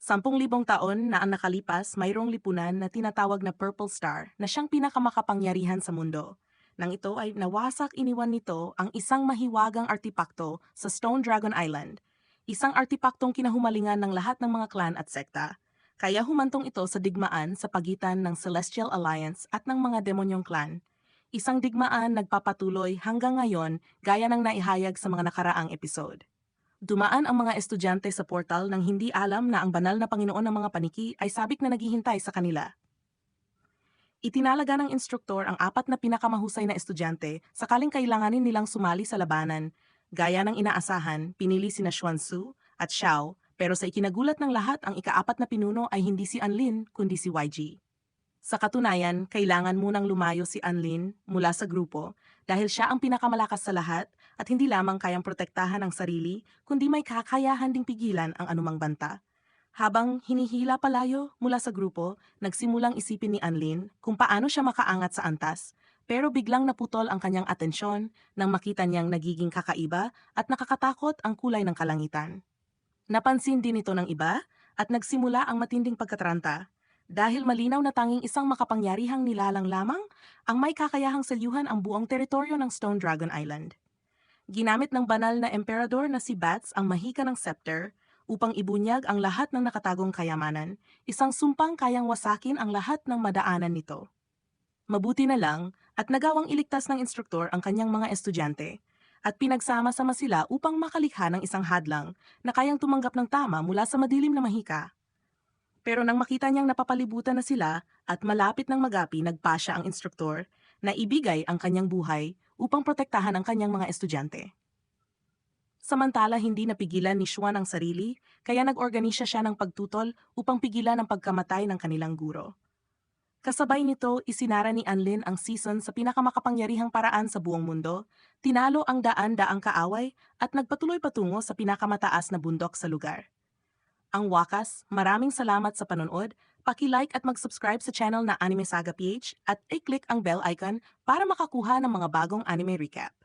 10,000 taon na ang nakalipas, mayroong lipunan na tinatawag na Purple Star na siyang pinakamakapangyarihan sa mundo. Nang ito ay nawasak, iniwan nito ang isang mahiwagang artipakto sa Stone Dragon Island, isang artipaktong kinahumalingan ng lahat ng mga clan at sekta. Kaya humantong ito sa digmaan sa pagitan ng Celestial Alliance at ng mga demonyong clan. Isang digmaan nagpapatuloy hanggang ngayon gaya ng naihayag sa mga nakaraang episode. Dumaan ang mga estudyante sa portal nang hindi alam na ang banal na Panginoon ng mga paniki ay sabik na naghihintay sa kanila. Itinalaga ng instruktor ang apat na pinakamahusay na estudyante sakaling kailanganin nilang sumali sa labanan. Gaya ng inaasahan, pinili sina Xuanzu at Xiao, pero sa ikinagulat ng lahat ang ikaapat na pinuno ay hindi si Anlin kundi si YG. Sa katunayan, kailangan munang lumayo si Anlin mula sa grupo dahil siya ang pinakamalakas sa lahat at hindi lamang kayang protektahan ang sarili kundi may kakayahan ding pigilan ang anumang banta. Habang hinihila palayo mula sa grupo, nagsimulang isipin ni Anlin kung paano siya makaangat sa antas, pero biglang naputol ang kanyang atensyon nang makita niyang nagiging kakaiba at nakakatakot ang kulay ng kalangitan. Napansin din ito ng iba at nagsimula ang matinding pagkatranta dahil malinaw na tanging isang makapangyarihang nilalang lamang ang may kakayahang selyuhan ang buong teritoryo ng Stone Dragon Island. Ginamit ng banal na emperador na si Bats ang mahika ng scepter upang ibunyag ang lahat ng nakatagong kayamanan, isang sumpang kayang wasakin ang lahat ng madaanan nito. Mabuti na lang at nagawang iligtas ng instruktor ang kanyang mga estudyante at pinagsama-sama sila upang makalikha ng isang hadlang na kayang tumanggap ng tama mula sa madilim na mahika. Pero nang makita niyang napapalibutan na sila at malapit ng magapi, nagpasya ang instruktor na ibigay ang kanyang buhay upang protektahan ang kanyang mga estudyante. Samantala hindi napigilan ni Xuan ang sarili, kaya nag-organisa siya ng pagtutol upang pigilan ang pagkamatay ng kanilang guro. Kasabay nito, isinara ni Anlin ang season sa pinakamakapangyarihang paraan sa buong mundo, tinalo ang daan-daang kaaway at nagpatuloy patungo sa pinakamataas na bundok sa lugar. Ang wakas, maraming salamat sa panonood, paki-like at mag-subscribe sa channel na Anime Saga PH at i-click ang bell icon para makakuha ng mga bagong anime recap.